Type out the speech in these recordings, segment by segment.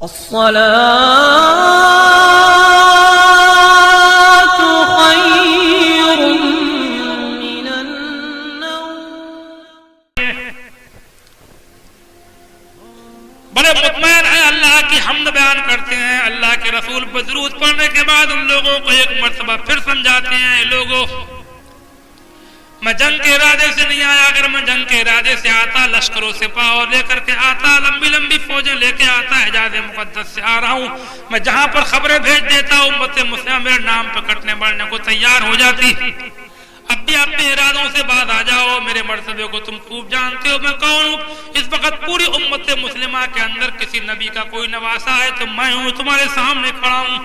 الصلاة خير من النوم. بڑے مطمئن ہیں، اللہ کی حمد بیان کرتے ہیں، اللہ کے رسول پر درود پڑھنے کے بعد ان لوگوں کو ایک مرتبہ پھر سمجھاتے ہیں، لوگوں میں جنگ کے ارادے سے نہیں آیا، اگر میں جنگ کے ارادے سے آتا لشکروں سے پاور لے کر کے آتا، لمبی لمبی فوجیں لے کے آتا، حجاز مقدس سے آ رہا ہوں، میں جہاں پر خبریں بھیج دیتا امت مسلمہ میرے نام پہ کٹنے بڑھنے کو تیار ہو جاتی۔ اب بھی اپنے ارادوں سے بعد آ جاؤ، میرے مرتبے کو تم خوب جانتے ہو، میں کون ہوں۔ اس وقت پوری امت مسلمہ کے اندر کسی نبی کا کوئی نواسا ہے تو میں ہوں، تمہارے سامنے کھڑا ہوں۔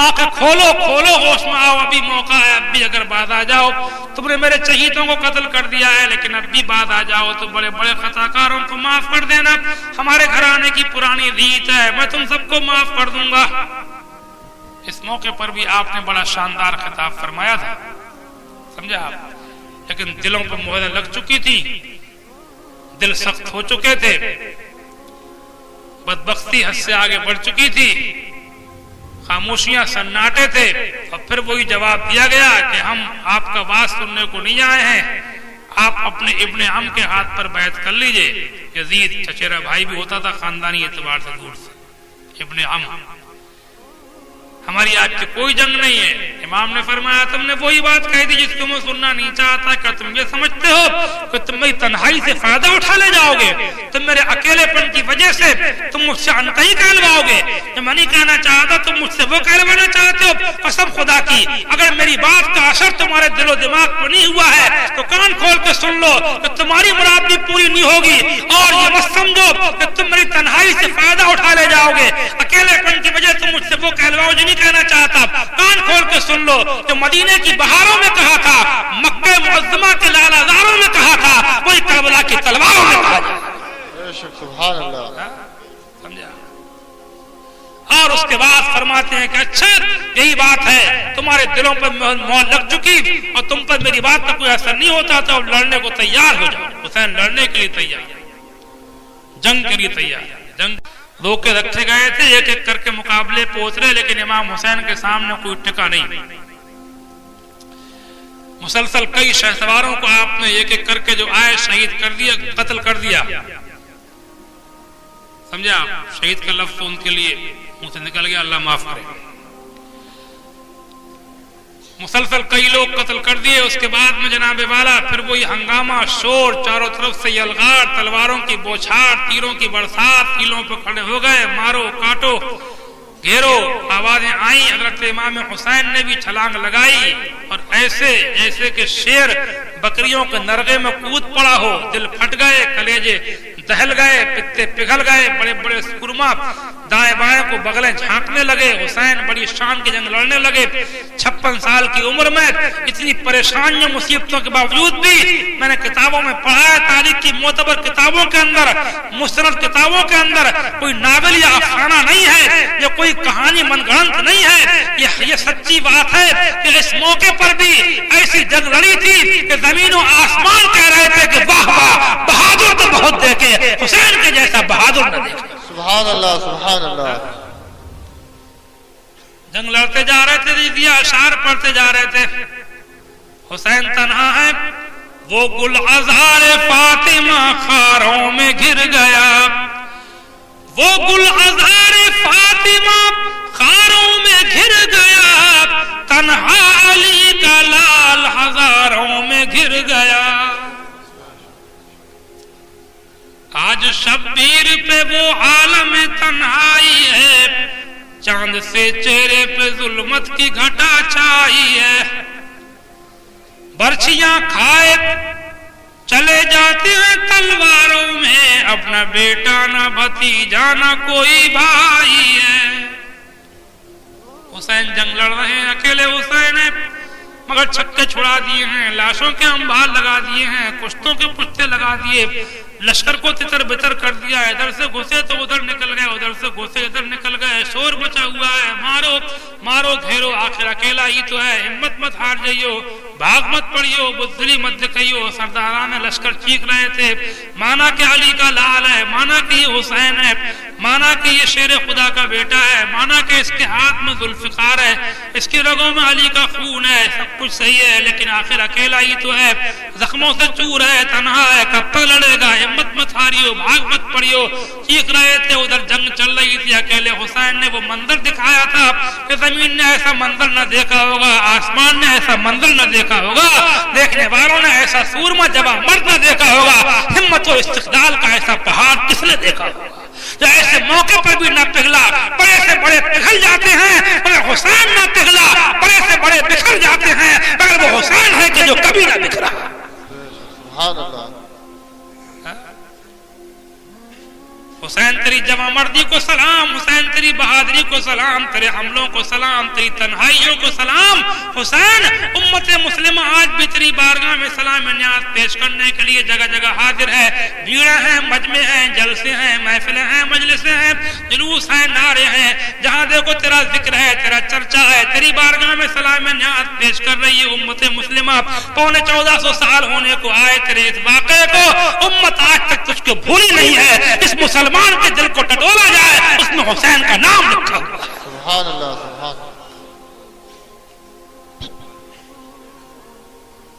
آنکھیں کھولو کھولو، ہوش میں آؤ، ابھی موقع ہے، اب بھی اگر بعد آ جاؤ، تم نے میرے شہیدوں کو قتل کر دیا ہے، لیکن اب بھی بعد آ جاؤ تو بڑے بڑے خطا کاروں کو معاف کر دینا، ہمارے گھرانے کی پرانی ریت ہے، میں تم سب کو معاف کر دوں گا۔ اس موقع پر بھی آپ نے بڑا شاندار خطاب فرمایا تھا، سمجھا آپ، لیکن دلوں پر مہر لگ چکی تھی، دل سخت ہو چکے تھے، بدبختی حد سے آگے بڑھ چکی تھی، خاموشیاں سناٹے تھے، اور پھر وہی جواب دیا گیا کہ ہم آپ کا واز سننے کو نہیں آئے ہیں، آپ اپنے ابن عم کے ہاتھ پر بیعت کر لیجئے۔ یزید چچیرا بھائی بھی ہوتا تھا خاندانی اعتبار سے دور سے، ابن عم۔ ہماری آج کی کوئی جنگ نہیں ہے، امام نے فرمایا تم نے وہی بات کہہ دی جس کو میں سننا نہیں چاہتا، کہ تم یہ سمجھتے ہو کہ تم میری تنہائی سے فائدہ اٹھا لے جاؤ گے، تم میرے اکیلے پن کی وجہ سے تم مجھ سے انتہی کہلواؤ گے۔ میں نہیں کہنا چاہتا، تم مجھ سے وہ کہلوانا چاہتے ہو، قسم خدا کی اگر میری بات کا اثر تمہارے دل و دماغ پر نہیں ہوا ہے تو کان کھول کے سن لو کہ تمہاری مراد بھی پوری نہیں ہوگی، اور یہ مت سمجھو کہ تم میری تنہائی سے فائدہ اٹھا لے جاؤ گے، اکیلے پن کی وجہ تم مجھ سے وہ کہلواؤ جو نہیں کہنا چاہتا۔ کان کھول کے سن لو، جو مدینے کی بہاروں میں کہا تھا، مکہ معظمہ کے لال ازاروں میں کہا تھا، وہی کربلا کی تلواروں میں کہا جائے۔ سبحان اللہ، سمجھا؟ اور اس کے بعد فرماتے ہیں کہ اچھا یہی بات ہے، تمہارے دلوں پر مہر لگ چکی اور تم پر میری بات کا کوئی اثر نہیں ہوتا، تو اب لڑنے کو تیار ہو جاؤ۔ حسین لڑنے کے لیے تیار، جنگ کے لیے تیار، جنگ روکے رکھے گئے تھے، ایک ایک کر کے مقابلے پہنچ رہے، لیکن امام حسین کے سامنے کوئی ٹکا نہیں۔ مسلسل کئی شہسواروں کو آپ نے ایک ایک کر کے جو آئے شہید کر دیا، قتل کر دیا، سمجھا؟ شہید کا لفظ ان کے لیے منہ سے نکل گیا، اللہ معاف کرے۔ مسلسل کئی لوگ قتل کر دیے، اس کے بعد میں جناب والا پھر وہی ہنگامہ، شور، چاروں طرف سے یلغار، تلواروں کی بوچھار، تیروں کی برسات، کیلوں پہ کھڑے ہو گئے، مارو کاٹو گھیرو، آوازیں آئیں، حضرت امام حسین نے بھی چھلانگ لگائی، اور ایسے جیسے کہ شیر بکریوں کے نرغے میں کود پڑا ہو، دل پھٹ گئے، کلیجے دہل گئے، پتے پگھل گئے، بڑے بڑے سرما دائیں بائیں کو بغلیں جھانکنے لگے، حسین بڑی شان کی جنگ لڑنے لگے۔ 56 سال کی عمر میں اتنی پریشانیوں مصیبتوں کے باوجود بھی میں نے کتابوں میں پڑھا ہے، تاریخ کی معتبر کتابوں کے اندر، مستند کتابوں کے اندر کوئی ناول یا افسانہ نہیں ہے، یہ کوئی کہانی من گھڑنت نہیں ہے، یہ سچی بات ہے کہ اس موقع پر بھی ایسی جنگ لڑی تھی کہ زمین و آسمان کہہ رہے تھے کہ واہ واہ، بہادر تو بہت دیکھے، حسین کے جیسا بہادر نہ دیکھے۔ سبحان اللہ، سبحان اللہ۔ جنگ لڑتے جا رہے تھے، رضیہ اشعار پڑھتے جا رہے تھے، حسین تنہا ہے، وہ گل ازہار فاطمہ خاروں میں گر گیا، وہ گل ازہار فاطمہ خاروں میں گر گیا، تنہا علی کا لال ہزاروں میں گر گیا۔ آج شبیر پہ وہ عالم تنہائی ہے، چاند سے چہرے پہ ظلمت کی گھٹا چھائی ہے، برچیاں کھائے چلے جاتے ہیں تلواروں میں، اپنا بیٹا نہ بھتیجا نہ کوئی بھائی ہے۔ حسین جنگ لڑ رہے ہیں، اکیلے حسین ہیں، مگر چھکے چھڑا دیے ہیں، لاشوں کے انبار لگا دیے ہیں، کشتوں کے پشتے لگا دیے، لشکر کو تتر بتر کر دیا، ادھر سے گھسے تو ادھر نکل گئے، ادھر سے گھسے ادھر نکل گئے، شور مچا ہوا ہے، مارو مارو گھیرو، آخر اکیلا ہی تو ہے، ہمت مت ہار جائیو، بھاگ مت پڑیو، بزدلی مت دکھائیو۔ سرداران لشکر چیخ رہے تھے، مانا کہ علی کا لال ہے، مانا کہ یہ حسین ہے، مانا کہ یہ شیر خدا کا بیٹا ہے، مانا کہ اس کے ہاتھ میں ذوالفقار ہے، اس کی رگوں میں علی کا خون ہے، سب کچھ صحیح ہے، لیکن آخر اکیلا ہی تو ہے، زخموں سے چور ہے، تنہا ہے، کب تک لڑے گا، ہمت مت ہاریو، بھاگ مت پڑیو، چیخ رہے تھے، ادھر جنگ چل رہی تھی، اکیلے حسین نے وہ منظر دکھایا تھا کہ زمین نے ایسا منظر نہ دیکھا ہوگا، آسمان نے ایسا منظر نہ دیکھا ہوگا، دیکھنے والوں نے ایسا سورما جبا مرد نہ دیکھا ہوگا، ہمت و استقلال کا ایسا پہاڑ کس نے دیکھا ہوگا جو ایسے موقع پر بھی نہ پگھلا، بڑے سے بڑے پگھل جاتے ہیں مگر حسین نہ پگھلا، بڑے سے بڑے بکھر جاتے ہیں مگر وہ حسین ہے کہ جو کبھی نہ بکھرا۔ سبحان اللہ۔ حسین تیری جمع مردی کو سلام، حسین تیری بہادری کو سلام، تیرے حملوں کو سلام، تیری تنہائیوں کو سلام۔ حسین امت مسلمہ آج بھی تیری بارگاہ میں سلام نیاز پیش کرنے کے لیے جگہ جگہ حاضر ہے، بھیڑیں ہیں، مجمع ہیں، جلسے ہیں، محفلیں ہیں، مجلسیں ہیں، جلوس ہیں، نعرے ہیں، جہاں دیکھو تیرا ذکر ہے، تیرا چرچا ہے، تیری بارگاہ میں سلام نیاز پیش کر رہی ہے امت مسلمہ۔ 1450 سال ہونے کو آئے تیرے اس واقعے کو، امت آج تک تجھ کو بھولی نہیں ہے، اس مسلمان کے دل کو ٹٹولا جائے اس میں حسین کا نام لکھا ہوا ہے۔ سبحان اللہ، سبحان اللہ۔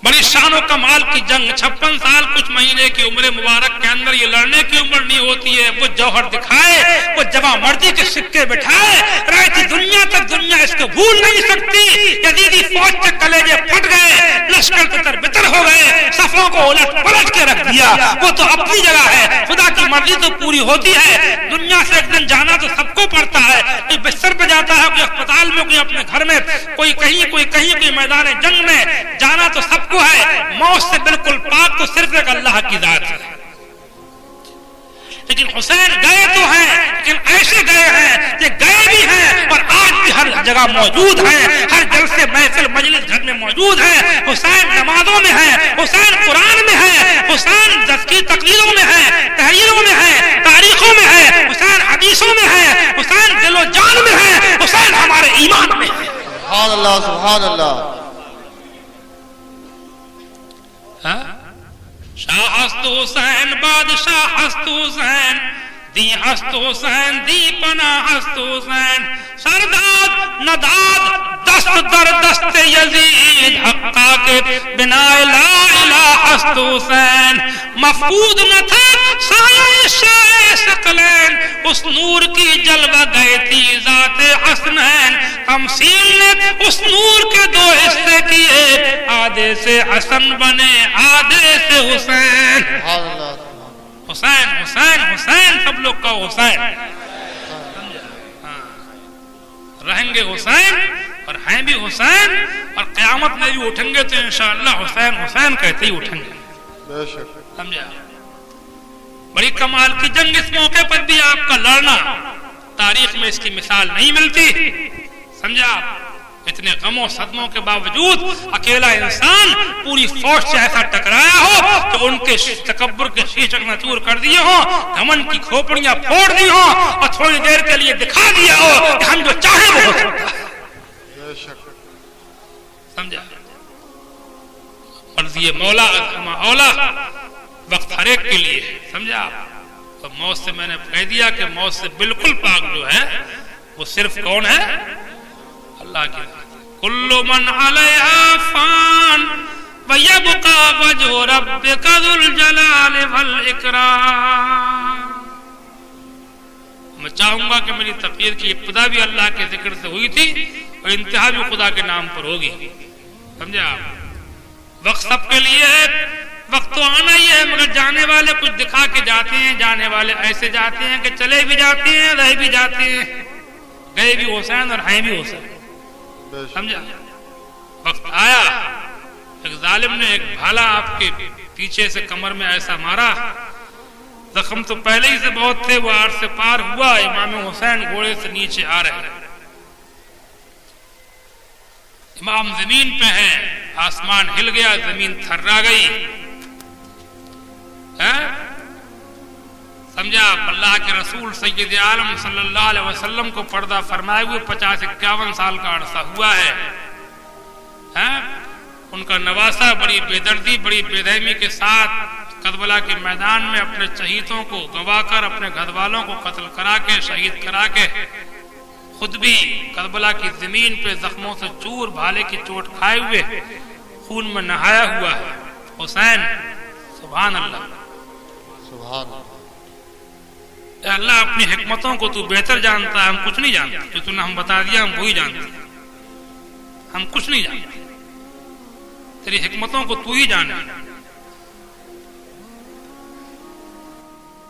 بڑی شان و کمال کی جنگ، 56 سال کچھ مہینے کی عمر مبارک کے اندر یہ لڑنے کی عمر نہیں ہوتی ہے، وہ جوہر دکھائے، وہ جوان مردی کے سکے بٹھائے، رہتی دنیا تک دنیا اس کو بھول نہیں سکتی۔ یزیدی فوج کے کلیجے پھٹ گئے، لشکر تتر بتر ہو گئے، صفوں کو الٹ پلٹ کے رکھ دیا، وہ تو اپنی جگہ ہے، خدا کی مرضی تو پوری ہوتی ہے، دنیا سے ایک دن جانا تو سب کو پڑتا ہے، کوئی بستر پہ جاتا ہے، کوئی اسپتال میں، کوئی اپنے گھر میں، کوئی کہیں کوئی میدان جنگ میں، جانا تو سب کو ہے، موت سے بالکل پاک تو صرف ایک اللہ کی ذات ہے۔ لیکن حسین گئے تو ہیں، لیکن ایسے گئے ہیں کہ گئے بھی ہیں اور آج بھی ہر جگہ موجود ہیں، ہر جلسے محفل مجلس گھر میں موجود ہیں۔ حسین نمازوں میں ہے، حسین قرآن میں ہے، حسین کی تقریروں میں ہے، تحریروں میں ہے، تاریخوں میں ہے، حسین حدیثوں میں ہے، حسین دل و جان میں ہے، حسین ہمارے ایمان میں ہے۔ سبحان اللہ، سبحان اللہ۔ شاہ ہست حسین، بادشاہ ہست حسین، دی ہست حسین، دی پناہ ہست حسین، سرداد نداد دست در دست یزید، حقا کے بنا لا الہ ہست حسین، مفقود نہ تھا سایہ شاہ ثقلین، اس نور کی جلوہ گئے تھی ذات حسنین، تمثیل نے اس نور کے دو حصے کیے، آدھے سے حسن بنے آدھے سے حسین۔ سبحان اللہ۔ حسین حسین حسین، سب لوگ کا حسین رہیں گے، حسین اور ہیں بھی حسین، اور قیامت میں بھی اٹھیں گے تو انشاءاللہ حسین حسین کہتے ہی اٹھیں گے۔ بے شک۔ سمجھا؟ بڑی کمال کی جنگ، اس موقع پر بھی آپ کا لڑنا تاریخ میں اس کی مثال نہیں ملتی۔ سمجھا؟ اتنے غموں صدموں کے باوجود اکیلا انسان پوری فوج سے ایسا ٹکرایا ہو کہ ان کے تکبر کے شیشے چکنا کر دیے ہوں، گھمنڈ کی کھوپڑیاں پھوڑ دی ہوں، اور تھوڑی دیر کے لیے دکھا دیا ہو کہ ہم جو چاہیں وہ ہو سکتا ہے۔ بے شک۔ سمجھا؟ مرضی مولا اولا، وقت ہر ایک کے لیے ہے۔ سمجھا؟ تو موت سے میں نے کہہ دیا کہ موت سے بالکل پاک جو ہے وہ صرف کون ہے؟ اللہ کی ذات ہے۔ کل من علیہا فان ویبقى وجہ ربک ذو الجلال والاکرام۔ میں چاہوں گا کہ میری تقریر کی ابتدا بھی اللہ کے ذکر سے ہوئی تھی اور انتہا بھی خدا کے نام پر ہوگی۔ سمجھا؟ وقت سب کے لیے ہے، وقت تو آنا ہی ہے، مگر جانے والے کچھ دکھا کے جاتے ہیں، جانے والے ایسے جاتے ہیں کہ چلے بھی جاتے ہیں، رہ بھی جاتے ہیں، گئے بھی حسین اور ہیں بھی حسین۔ سمجھا؟ وقت آیا، ایک ظالم نے ایک بھالا آپ کے پیچھے سے کمر میں ایسا مارا، زخم تو پہلے ہی سے بہت تھے، وہ آر سے پار ہوا، امام حسین گھوڑے سے نیچے آ رہے ہیں، امام زمین پہ ہیں، آسمان ہل گیا، زمین تھرا گئی۔ سمجھا؟ اللہ کے رسول سید عالم صلی اللہ علیہ وسلم کو پردہ فرمائے ہوئے 50-51 سال کا عرصہ ہوا ہے۔ ان کا نواسا بڑی بے دردی، بڑی بے رحمی کے ساتھ کربلا کے میدان میں اپنے شہیدوں کو گوا کر اپنے گھر والوں کو قتل کرا کے شہید کرا کے خود بھی کربلا کی زمین پہ زخموں سے چور بھالے کی چوٹ کھائے ہوئے خون میں نہایا ہوا ہے حسین. سبحان اللہ. سبحان اللہ. اے اللہ اپنی حکمتوں کو تو بہتر جانتا ہے, ہم کچھ نہیں جانتے. جو تو نے ہم بتا دیا ہم وہی جانتے ہیں, ہم کچھ نہیں جانتے. تیری حکمتوں کو تو ہی جانے.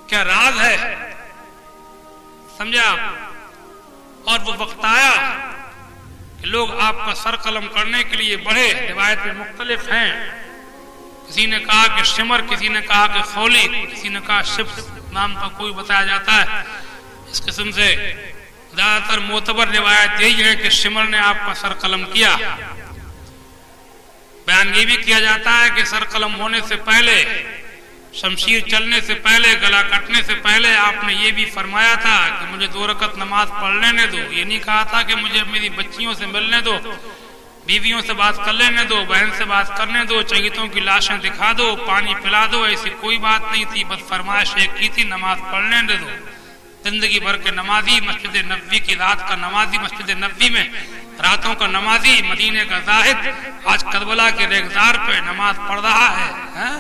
کیا راز ہے سمجھا آپ. اور وہ وقت آیا کہ لوگ آپ کا سر قلم کرنے کے لیے بڑھے. روایت میں مختلف ہیں, کسی نے کہا کہ شمر, کسی نے کہا کہ خولی, کسی نے کہا شبس نام کا کوئی بتایا جاتا ہے. اس قسم سے زیادہ تر معتبر روایت یہی ہے کہ شمر نے آپ کا سر قلم کیا. بیان یہ بھی کیا جاتا ہے کہ سر قلم ہونے سے پہلے, شمشیر چلنے سے پہلے, گلا کٹنے سے پہلے آپ نے یہ بھی فرمایا تھا کہ مجھے 2 رکعت نماز پڑھ لینے دو. یہ نہیں کہا تھا کہ مجھے میری بچیوں سے ملنے دو, بیویوں سے بات کر لینے دو, بہن سے بات کرنے دو, شہیدوں کی لاشیں دکھا دو, پانی پلا دو. ایسی کوئی بات نہیں تھی, بس فرمائش ایک کی تھی, نماز پڑھ لینے دو. زندگی بھر کے نمازی, مسجد نبوی کی رات کا نمازی, مسجد نبوی میں راتوں کا نمازی, مدینے کا زاہد, آج کربلا کے ریگزار پہ نماز پڑھ رہا ہے.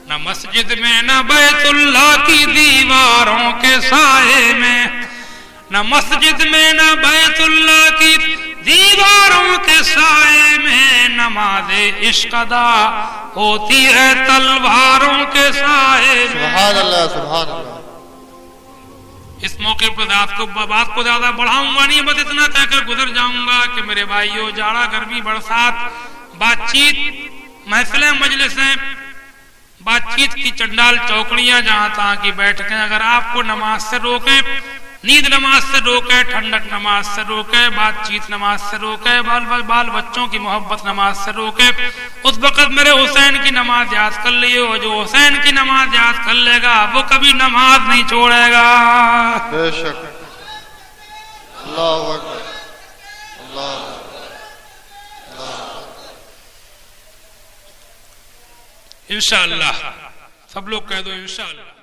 نہ مسجد میں نہ بیت اللہ کی دیواروں کے سائے میں, نہ مسجد میں نہ بیت اللہ کی دیواروں کے سائے میں, نماز عشق ادا ہوتی ہے تلواروں کے سائے میں. سبحان اللہ. سبحان اللہ. اس موقع پر بات کو زیادہ بڑھاؤں گا نہیں, بس اتنا کہہ کر گزر جاؤں گا کہ میرے بھائیو, جاڑا گرمی برسات, بات چیت, محفلیں, مجلسیں, بات چیت کی چنڈال چوکڑیاں جہاں تہاں کی بیٹھکیں اگر آپ کو نماز سے روکیں, نیند نماز سے روکے, ٹھنڈک نماز سے روکے, بات چیت نماز سے روکے, بال بچوں کی محبت نماز سے روکے, اس وقت میرے حسین کی نماز یاد کر لیو. جو حسین کی نماز یاد کر لے گا وہ کبھی نماز نہیں چھوڑے گا. بے شک. اللہ اکبر. اللہ. انشاءاللہ. سب لوگ کہہ دو انشاءاللہ.